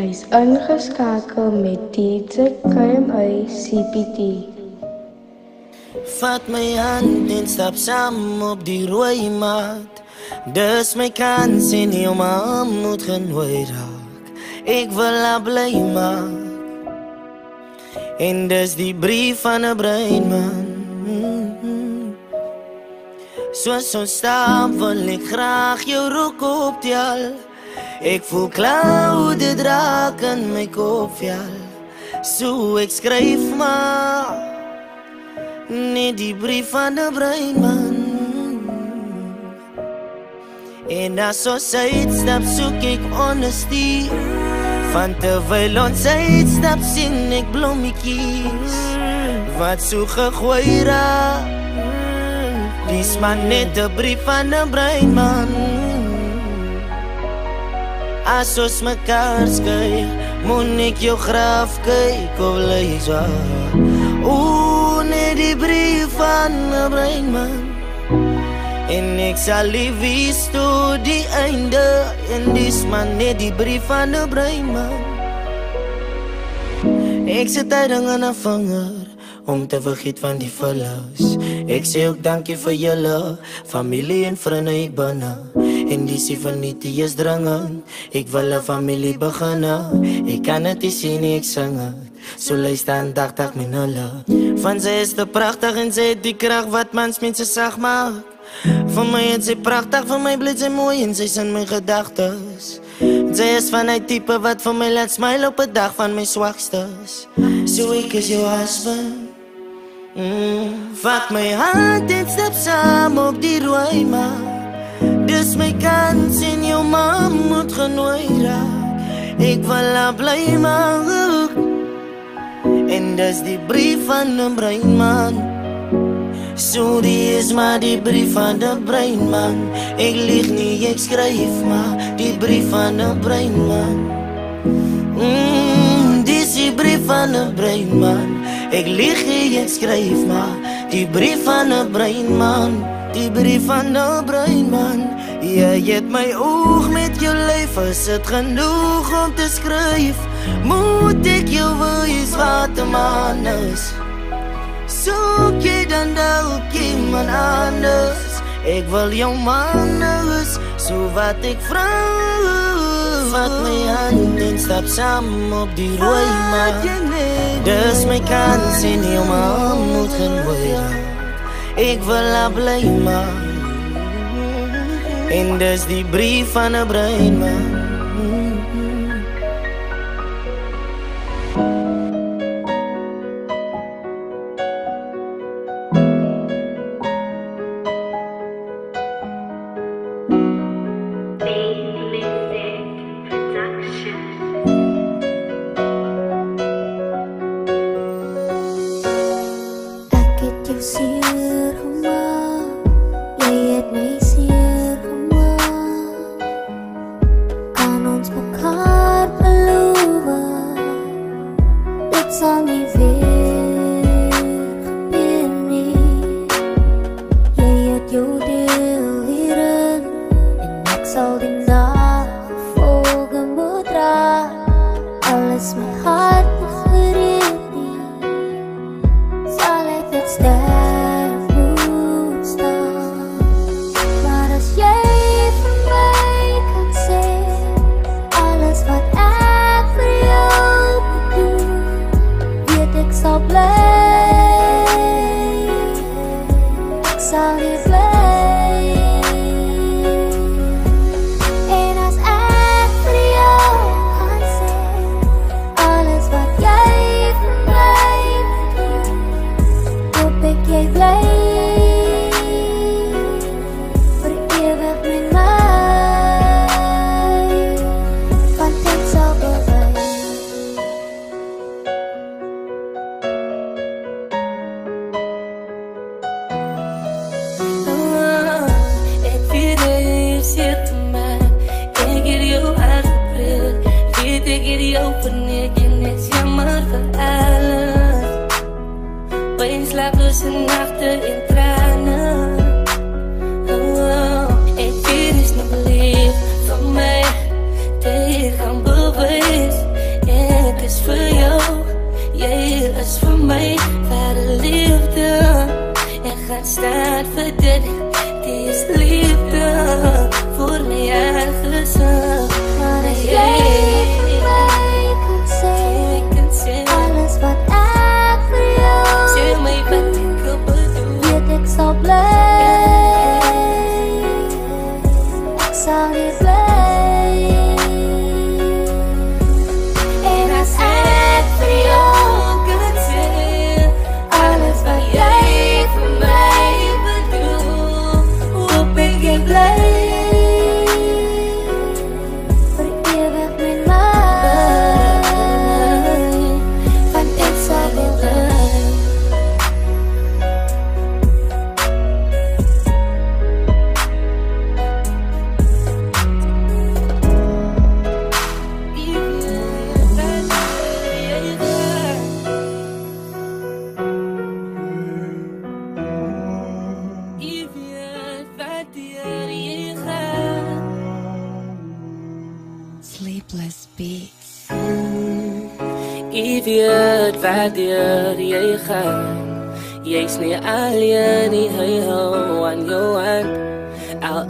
Hy's ingeskakel met DJ KMA CPT. Vat my hand en stap saam op die rooi mat. Dis my kans en jou ma moet genooi raak. Ek wil haar bly maak. En dis die brief van 'n breinman. Soos ons stap wil ek graag jou rok optel. Ek voel klaude draak in my kopvel. So ek skryf maar net die brief van 'n breinman. En as ons uitstap soek ek honesty. Van terwyl ons uitstap sien ek blommetjies wat so gegooi raak. Dis maar net 'n brief van 'n breinman. As ons mekaar skei, moet ek jou graf kyk of lei zwaar. Oeh, net die brief van 'n breinman. En ek sal liefst tot die einde. En dis maar net die brief van 'n breinman. Ek sit tyding aan 'n vinger om te vergeet van die verlies. Ek sê ook dankie vir julle familie en vriende ek binne. En die sifonity is dringend. Ek wil 'n familie beginne. Ek kan het nie sien nie, ek sing het. So luister aandagtig met hulle. Van sy is te pragtig en sy het die krag wat mans mense sag maak. Vir my het sy pragtig, vir my bly sy mooi en sy is in my gedagtes. Sy is van die type wat vir my laat smile op 'n dag van my swakstes. So ek is jou husband. Vat my hand en stap saam op die rooi mat. Dis my kans en jou ma moet genooi raak. Ek wil haar bly maak. En dis die brief van 'n breinman. So die is maar die brief van 'n breinman. Ek lieg nie, ek skryf maar die brief van 'n breinman. Dis die brief van 'n breinman. Ek lieg nie, ek skryf maar die brief van 'n breinman. Die brief van 'n breinman. Jy het my oog met jou lyf, is dit genoeg om te skryf? Moet ek jou wys wat 'n man is? Soek jy dan dalk iemand anders? Ek wil jou man is, so wat ek vra. Vat my hand en stap saam op die rooi mat. Dis my kans en jou ma moet genooi raak. Ek wil haar bly maak. En dis die brief van 'n breinman. Slaaploze nachten in tranen. Ik weet niet nog lief van mij. Tegen bewijs. my ware liefde. Ek gaan staan vir dit, die is liefde voor my aangesig. Maar as jy vir my kan sê alles wat ek vir jou sê my wat ek bedoel, weet ek sal bly. Ek sal nie bly. En as ek vir jou kan sê alles wat jy vir my bedoel, hoop ek jy bly. Sleepless Beats. If jy het waardeer jy gaan, jy's nie alleen nie, hy hou aan jou hand. Al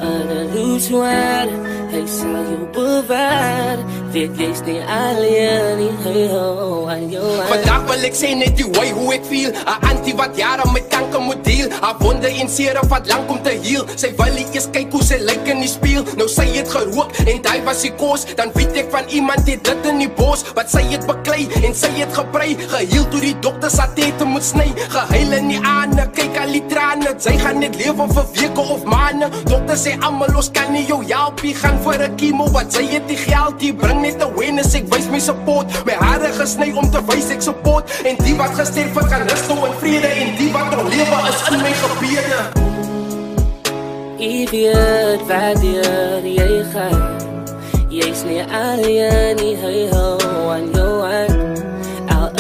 loes waar, hy sal jou bewaar. Weet jy's nie alleen nie, hy hou aan jou hand. Vandaag wil ek sê net die way hoe ek feel. 'n Auntie wat jare met kanker moet deel. Haar wonde en seere wat lank om te heal. Sy wil nie eers kyk hoe sy lyk in die spieël. Nou sy het gerook en daai was die kos. Dan weet ek van iemand het dit in die bos. Wat sy het beklei en sy het gebrei. Geheel toe die dokter sy tete moet sny. Gehuil in die aane, kyk al die trane. Sy gaan net lewe vir weke of maande. Dokter sê almal ons kan nie jou help nie. Gaan vir 'n chemo wat sy het die geld die bring net awareness. Ek wys my support. My hare gesny om te wys ek support. En die wat gesterf het kan rus nou in vrede. En die wat nog lewe is in my gebede. If jy het waardeer jy gaan, jy's nie alleen nie, hy hou aan jou hand. Al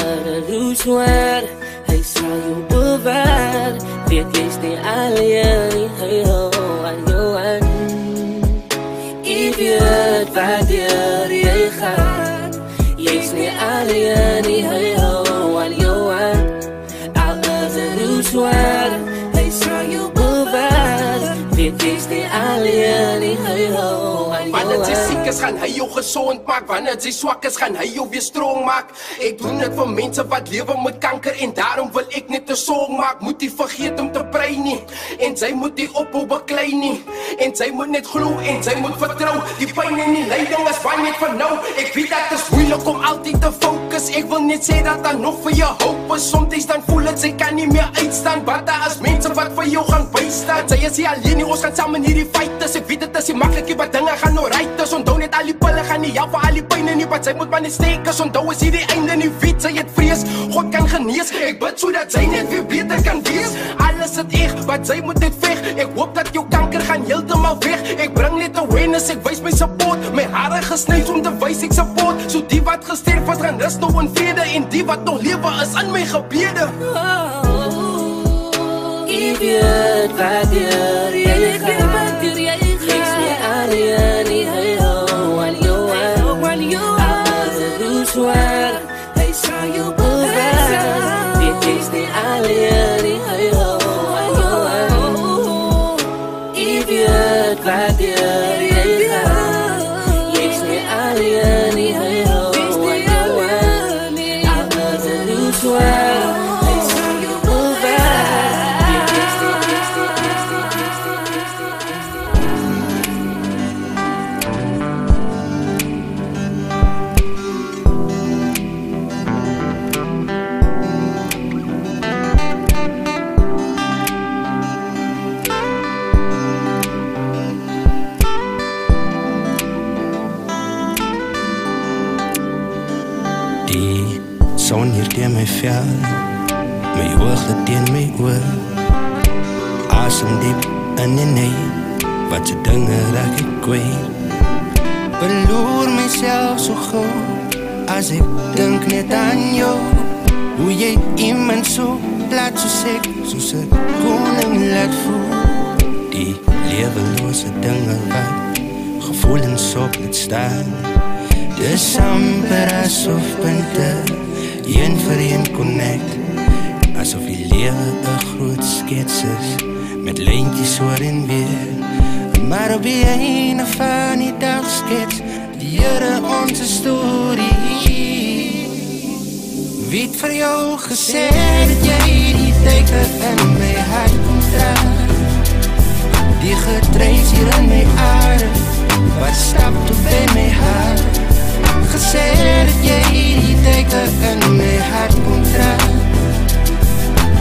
loes waar, hy sal jou bewaar. Weet jy's nie alleen nie, hy hou aan jou hand. If jy het waardeer jy gaan, jy's nie alleen nie, hy hou aan jou hand. Al loes waar, hy sal jou bewaar. Weet jy's nie alleen nie, hy hou aan jou hand. Wanneer jy siek is, gaan hy jou gezond maak. Wanneer jy swak is, gaan hy jou weer strong maak. Ek doen dit vir mense wat lewe met kanker. En daarom wil ek net 'n song maak. Moet nie vergeet om te pray nie. En sy moet nie ophou beklei nie. En sy moet net glo en sy moet vertrou. Die pyn en die lyding is van net van nou. Ek weet dat dit is moeilik om altyd te fokus. Ek wil net sê dat daar nog vir jou hoop is. Soms dan voel dit sy kan nie meer uitstaan. Wat daar is mense wat vir jou gaan bystaan. Sy is nie alleen nie, ons gaan saam in hierdie fight. Ek weet dit is nie maklik nie, maar dinge gaan nou right. Onthou net al die pille gaan nie help vir al die pyn en nie. Wat sy moet maar net steek is. Onthou is hier die einde nie weet. Sy het vrees, God kan genees. Ek bid sodat sy net weer beter kan wees. Alles het echt, wat sy moet net veg. Ek hoop dat jou kanker gaan heeltemal weg. Ek bring net awareness, ek wys my support. My hare gesny om te wys ek support. So die wat gesterf het gaan rus nou in vrede. En die wat nog lewe is in my gebede. If jy het waardeer jy gaan, jy's nie alleen nie, hy hou aan jou hand. Al loes waar, hy sal jou bewaar. Weet jy's nie alleen nie, hy hou aan jou hand. If jy het waardeer jy gaan, jy's nie alleen nie, hy hou aan jou hand. Al loes waar, hy sal jou bewaar. Weet jy's nie Die son hier teen my vel, my oog teen my oor. Asem diep in die nat, wat se dinge raak ek kwyt. Verloor myself so gauw, as ek dink net aan jou. Hoe jy iemand so laat soos ek, soos 'n koning laat voel. Die lewelose dinge wat gevoelens op het staan. Dis amper asof punte een vir een connect. lewe 'n groot skets is, met lijntjes oor en weer. Maar op die einde van die dag skets die Here onze storie. Wie het vir jou gesê dat jy die teken in my hart kon dra? Die getreis hier in my aarde, wat stap toe by my hart? Gesê dat jy die teken in my hart kon dra.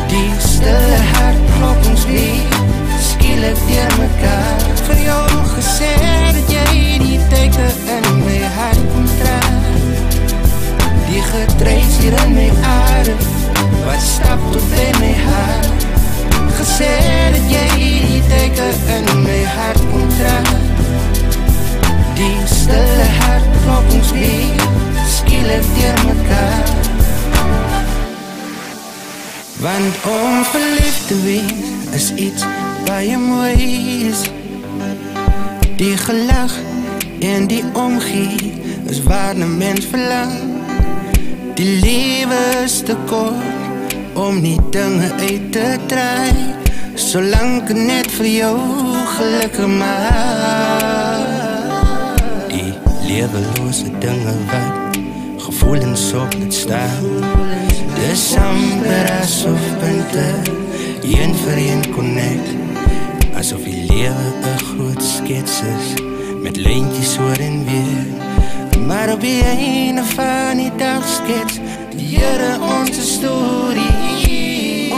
Die stille hart klop ons weer, skielik deur mekaar. Vir jou gesê dat jy die teken in my hart kon dra. Die getreis hier in my aarde, wat stap tot by my hart. Gesê dat jy die teken in my hart kon dra. Die stille hart klop ons weer, skielik deur mekaar. Want om verliefd te wees is iets baie moois. Die gelach en die omgee is waar 'n mens verlang. Die lewe is te kort om die dinge uit te draai, solang ek net vir jou gelukkig maak. Die lewelose dinge wat gevoelens op het staan, dis amper asof punte een vir een connect. Asof die lewe 'n groot skets is, met lijntjes oor en weer. Maar op die einde van die dag skets die Here onze storie.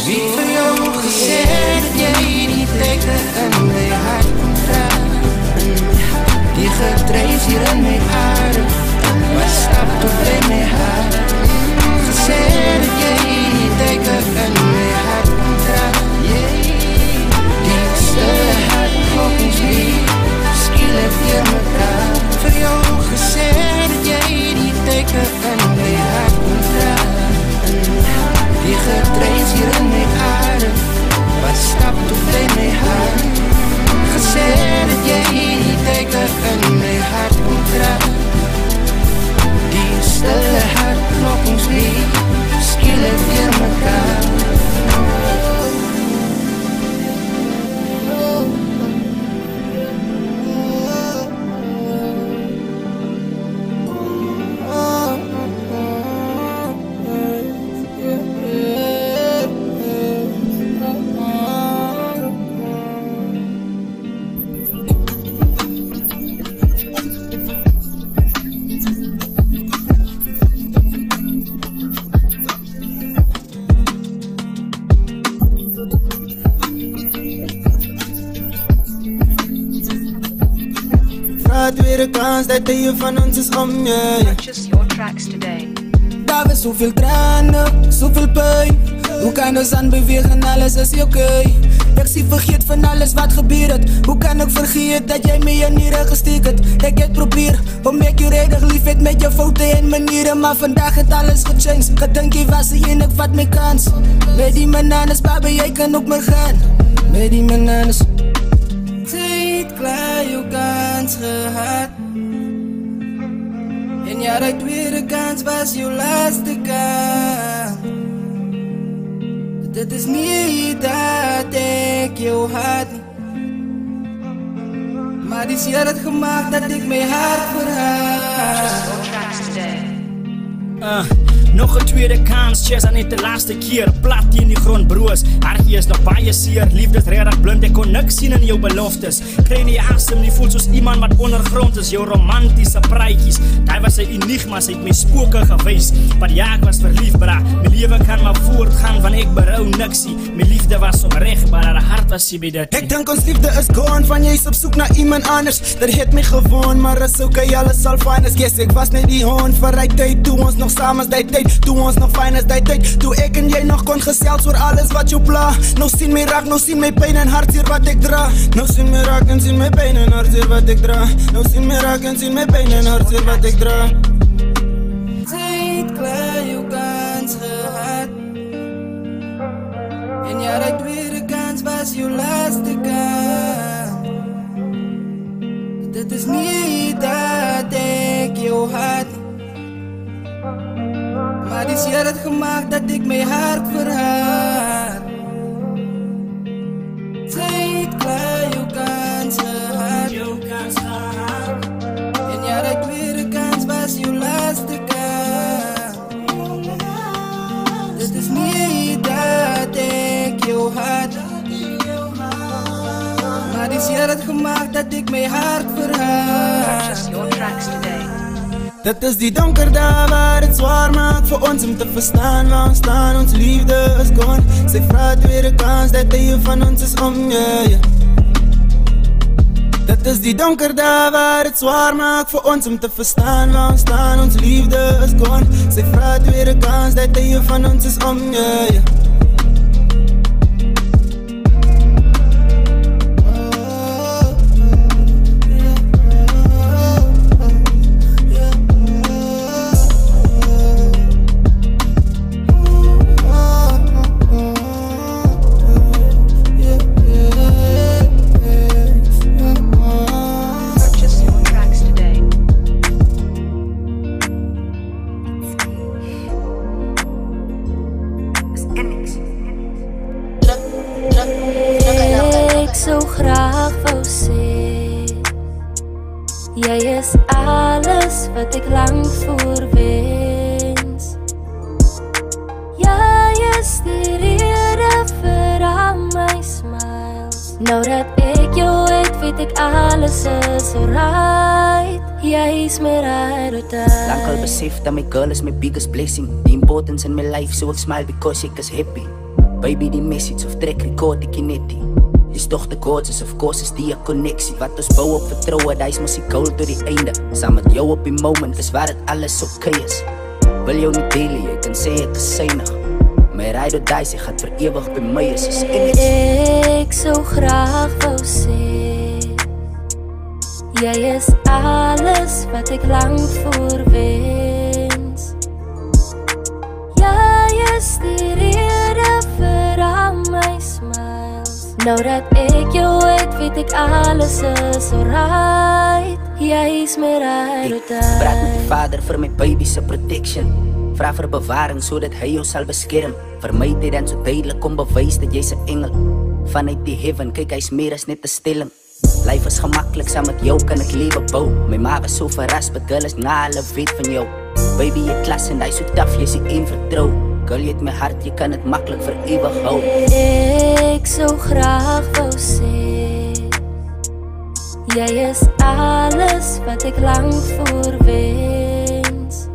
Wie het vir jou gesê dat jy die teken in my hart kon dra? Die getreis hier in my aarde, wat stap tot by my hart. Gesê dat jy die teken in my hart kon dra. Die stille hart klop ons weer, skielik deur mekaar. Vir jou gesê dat jy die teken in my hart kon dra. Die getreis hier in my aarde, wat stap tot by my hart. Gesê dat jy die teken in my hart kon dra. Die stille hart klop ons weer, skielik deur mekaar. Tweede kans, dat je van ons is om je. Purchase your tracks today. Daar was zoveel tranen, zoveel pijn. Hoe kan ons aan bewegen, alles is oké. Ik zie vergeet van alles wat gebeurt. Hoe kan ik vergeten dat jij mij in nieren gesteekt het? Ik het probeer om ek je redig lief het met je fouten en manieren. Maar vandaag het alles gechanged. Gedink je was en ik vat mijn kans. Met die bananes, baby, jij kan ook maar gaan. Met die bananes. Tijd klaar, je kans gehad. En ja, de tweede kans was je laatste kans. Dit is niet dat ik jou haat, maar die zeer het gemaakt dat ik mijn hart verhaal. Purchase your tracks today. Nog een tweede kans, chess aan niet de laatste keer. Plat in die grond broos, hartje is nog baie seer. Liefde is redelijk blind, ek kon niks sien in jou beloftes. Kry nie asem, nie voel soos iemand wat ondergrond is. Jou romantische praatjies, die was een enigma, sy het my spoke gewys. Maar ja, ek was verliefd, bra, my leven kan maar voortgaan, van ek berou niksie. My liefde was oprecht, maar haar hart was sy by dit. Ek dink ons liefde is gone, van jy is op soek na iemand anders. Dat het my gewoon, maar is okay, alles sal fijn is. Guess ek was net die hoon vir die tyd, toe ons nog saam is die tyd. Toe ons nog fijn is die tyd, toe ek en jy nog kon gesels oor alles wat jou pla. Nou sien my raak, nou sien my pijn en hartseer wat ek dra. Nou sien my raak en sien my pijn en hartseer wat ek dra. Nou sien my raak en sien my pijn en hartseer wat ek dra. Tijd klaar, jou kans gehad. En ja, die tweede kans was jou laatste kans. Dit is niet dat ek jou haat, maar Maar die zeer het gemaakt dat ik mijn hart verhaal. Zij klaar, je kans gehad. En ja, de tweede kans was je laatste kans. Dit is niet dat ik jou had. Maar die zeer het gemaakt dat ik mijn hart verhaal. Purchase your tracks today. Dat is die donker dag waar het zwaar maakt voor ons om te verstaan waar we staan. Ons liefde is gone. Zij vraagt weer de kans dat hij van ons is om, yeah, yeah. Dat is die donker dag waar het zwaar maakt voor ons om te verstaan waar we staan. Ons liefde is gone. Zij vraagt weer de kans dat hij van ons is om, yeah, yeah. Zo graag wou sê, jy is alles wat ek lang voor wens. Jy is die rede vir al my smiles. Nou dat ek jou het, weet ek alles is alright. Jy is my ride or die. Lang al besef dat my girl is my biggest blessing. The importance in my life, so ek smile because ek is happy. Baby, die message of track record ek net nie. Is toch de coaches, of course is die een connectie. Wat ons bouw op vertrouwen, dat is muzikaal tot die einde. Saam met jou op die moment, is waar het alles oké is. Wil jou niet delen, jy kan sê ek is synig. My ride or die, sy gaat vir ewig by my, is image. Ek so graag wou sê, jy is alles wat ek lang voor wens. Jy is die rede vir al my smiles. Nou dat ek jou het, weet ek alles is alright. Jy is my ride or die. Ek praat met die vader vir my baby se protection. Vra vir bewaring, sodat hy jou sal beskerm. Vir my het hy dan so duidelik om bewys dat jy 'n engel. Vanuit die heaven, kyk hy's meer as net 'n stelling. Life is gemakkelijk, saam met jou kan ek lewe bou. My ma was so verras, but girl is na hulle weet van jou. Baby, jy klas en hy so tough, jy is die een vertrouw. Girl, jy het my hart, jy kan het makkelijk vir ewig hou. Ek so graag wou sê, jy is alles wat ek lang voor wens.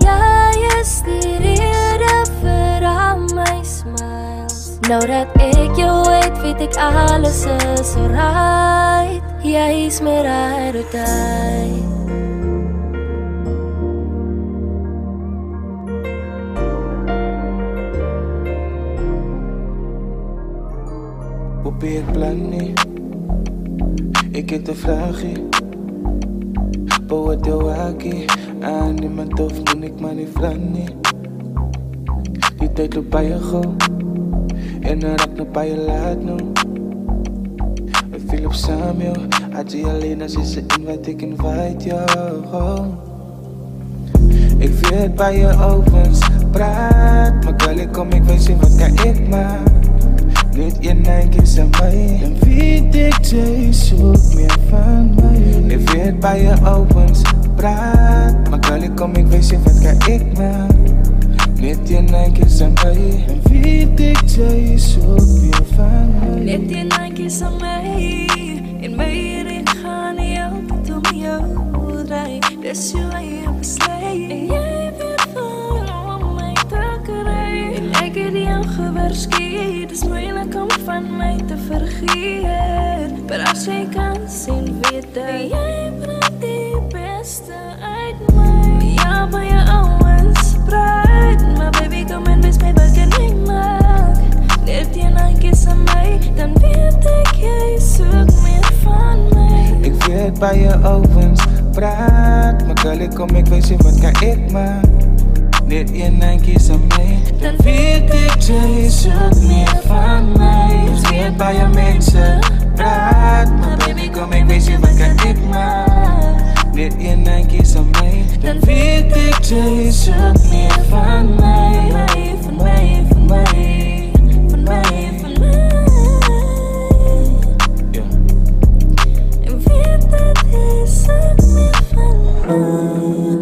Jy is die rede vir al my smiles. Nou dat ek jou het, weet ek alles is alright. Jy is my ride or die. Probeer plan nie, ek het 'n vraagie. Bou het jou waakie, aan niemand hoef moet ek maar nie vra nie. Die tyd loop baie gauw, en raak nou baie laat nou. Ek voel op saam jou, had jy alleen as is 'n een wat ek invite jou. Ek weet baie ovens praat, maar girl ek kom ek wys jy wat kan ek maak. Net een eindjes aan my, dan weet ek jy soek meer van my. Ek weet baie ovens praat, maar girl ek kom ek wys jy wat kan ek maak. Net een eindjes aan my, dan weet ek jy soek meer van my. Net een eindjes aan my, en my hierin gaan nie altyd om jou draai. Dis jou eie besluit, en jy weet van om my te kry. En ek het jou gewaarsku, dis moeilik om van my te vergeet. Maar as jy kan sien, weet ek, jy bring die beste uit my. Ja, baie ouens praat, maar baby kom en wees my wat kan ek maak. Net een eindjes aan my, dan weet ek jy soek meer van my. Ek weet baie ovens praat, maar girl ek kom ek wys jy wat kan ek maak. Net een eindjes aan my, dan weet ek jy soek meer van my. Ek weet baie mense praat, maar baby kom ek wys jy wat kan ek maak. weer een eindjes aan mij. Dan weet ik, jy soek meer van mij. Van mij, van mij, van mij, van mij. Ja. En weet dat jy soek meer van mij.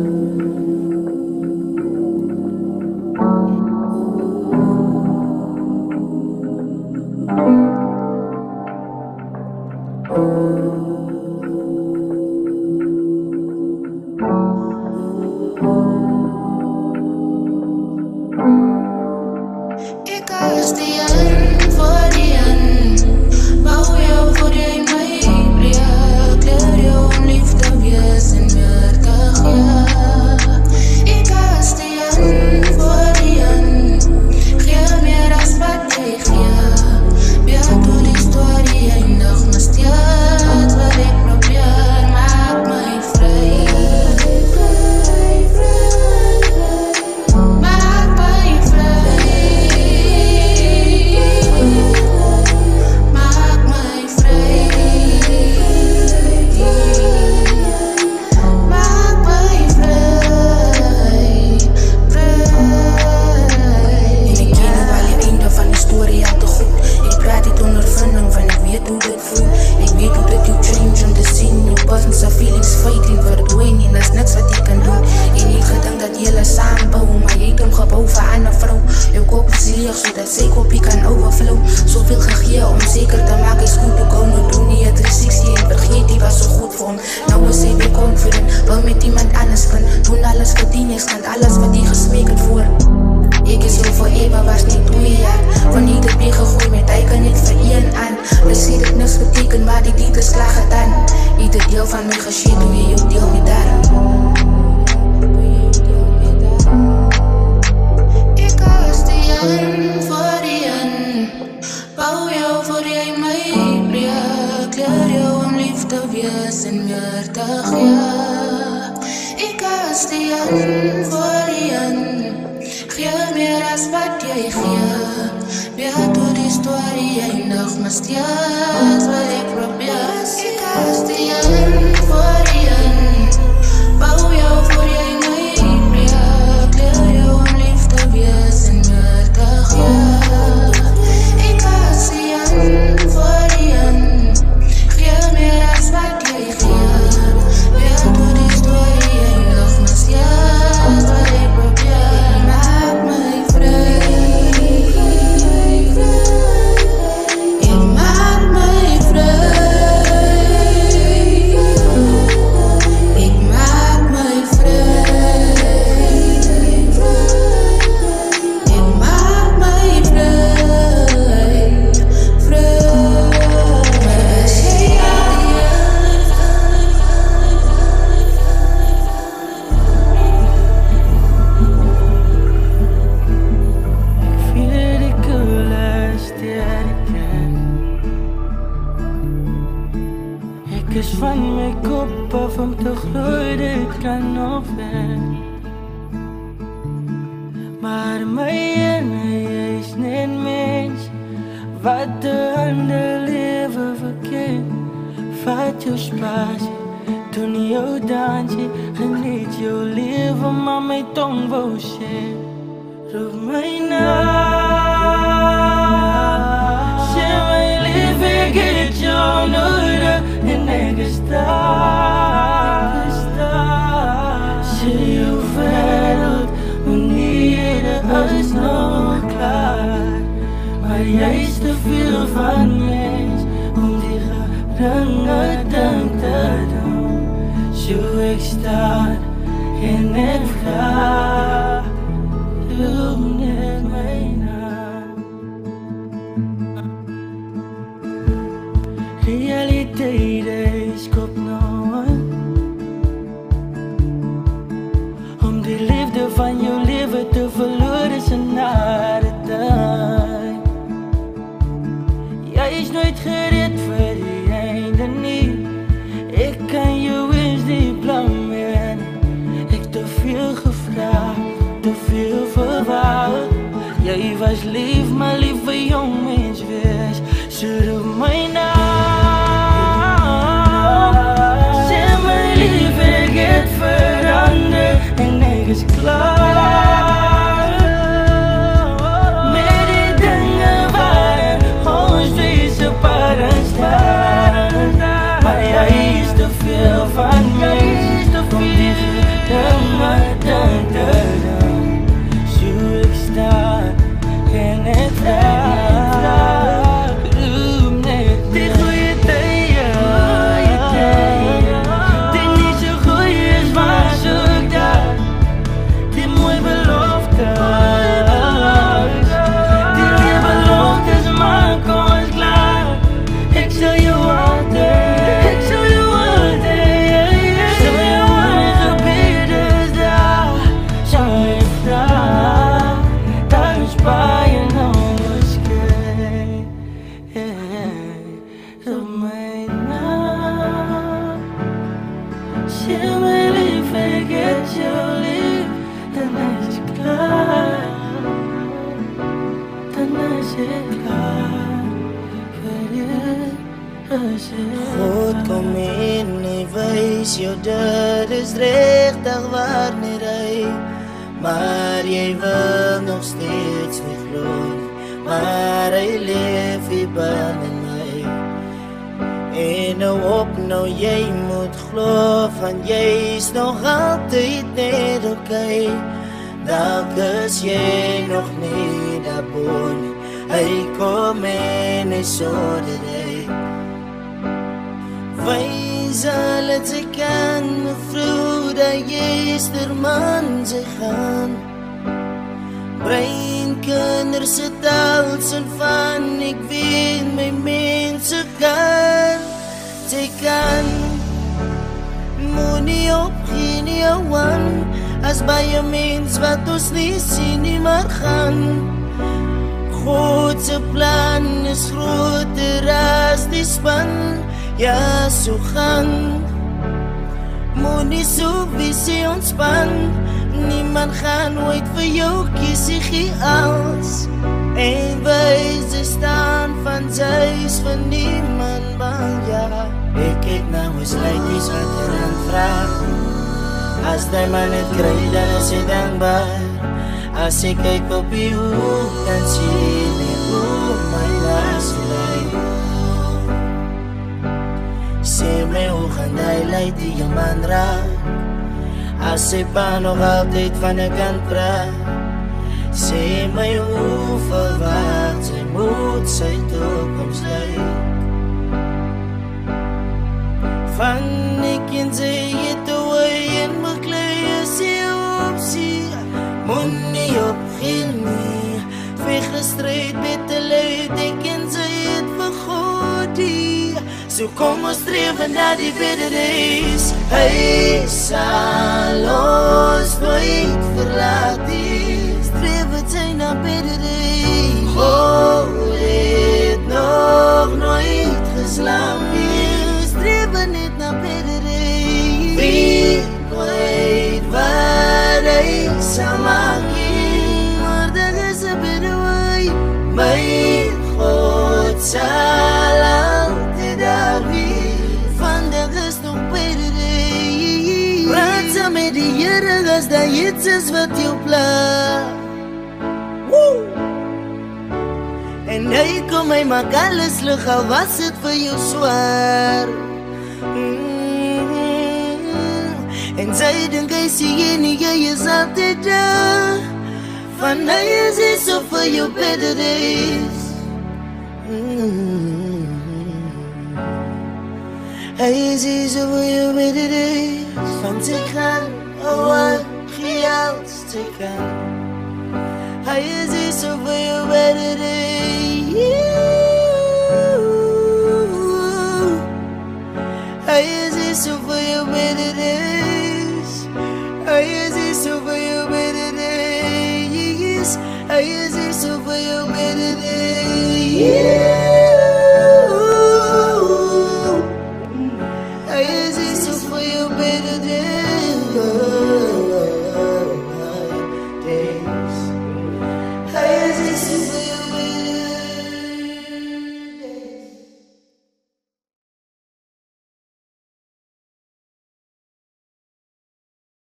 Jy was lief, maar lief vir jong mens wees. Zodat my naam, sê my lief, is klaar met die dinge waar ons wees paar staan. Maar jy is te veel van my, om die dinge te doen. So ek sta en het raak, roem net die goeie tye, die nie so goeie is, maar soek daar, die mooie beloftes, die mooie beloftes maak ons klaar. Ek sal jou altyd, ek sal jou altyd, sal jou aan gebed is daar, sal ek daar, daar is baie nog skyn, op my naam. Sê my lief, ek het jou lief, dan is ek klaar, dan is ek klaar, vir jou is ek. God kom in, hy wys jou dit is regtig wanneer hy, maar jy wil nog steeds nie glo, maar hy leef hier binne my. En nou op, nou jy moet glo, van jy is nog altyd net okay. Dalk is jy nog nie daarboor nie, hy kom en hy sorg dit hy. Wys al het sy kan, mevrou, dat jy sterman sy gaan. Brein kinders het als en van, ek weet my mense kan. Sy kan, moet nie opgee nie aan, as baie mens wat ons nie sien nie maar gaan. Godse plan is groter as die span, ja so gaan. Moet nie so visie ontspan, niemand gaan ooit vir jou kies, ek gee als. En wyse staan van sy's vir niemand bang, ja. Ek het nou eens leidies wat aan vraag, as die man het kry, dan is hy dankbaar. As ek kyk op die hoek, dan sien ek hoe my naast lyk. Sê my hoe gaan die leid die jou man raak, as sy pa nog altyd van ek kan praat. Sê my hoe verwacht sy moet sy toekomst lyk. Van ek en sy het ooi en beklei is die optie, moet nie opgeen nie, veg gestrijd met die luid, ek en sy het vir God die. So kom ons streven na die beter days, hy sal ons nooit verlaat die, streven sy na beter days. God het nog nooit geslaap nie, streven net na beter days. Wie nooit wat hy sal maak nie, maar daar is een beter way, my God sal altyd daar wees, vandag is nog beter days. Praat saam met die Here as daar iets is wat jou pla. En hy kom hy maak alles lig, al was het vir jou swaar. En sy dink hy sê jy nie, jy is altyd daar, van hy is hy so vir jou beter days. Hy is hy so vir jou beter days, van sy kan, oh wat geld sy kan. Hy is hy so vir jou beter days. Hy is hy so vir jou beter days. Hy is hy so vir jou beter days. Hy is hy so vir jou beter days. Hy is hy so vir jou beter days. Hy is hy so vir jou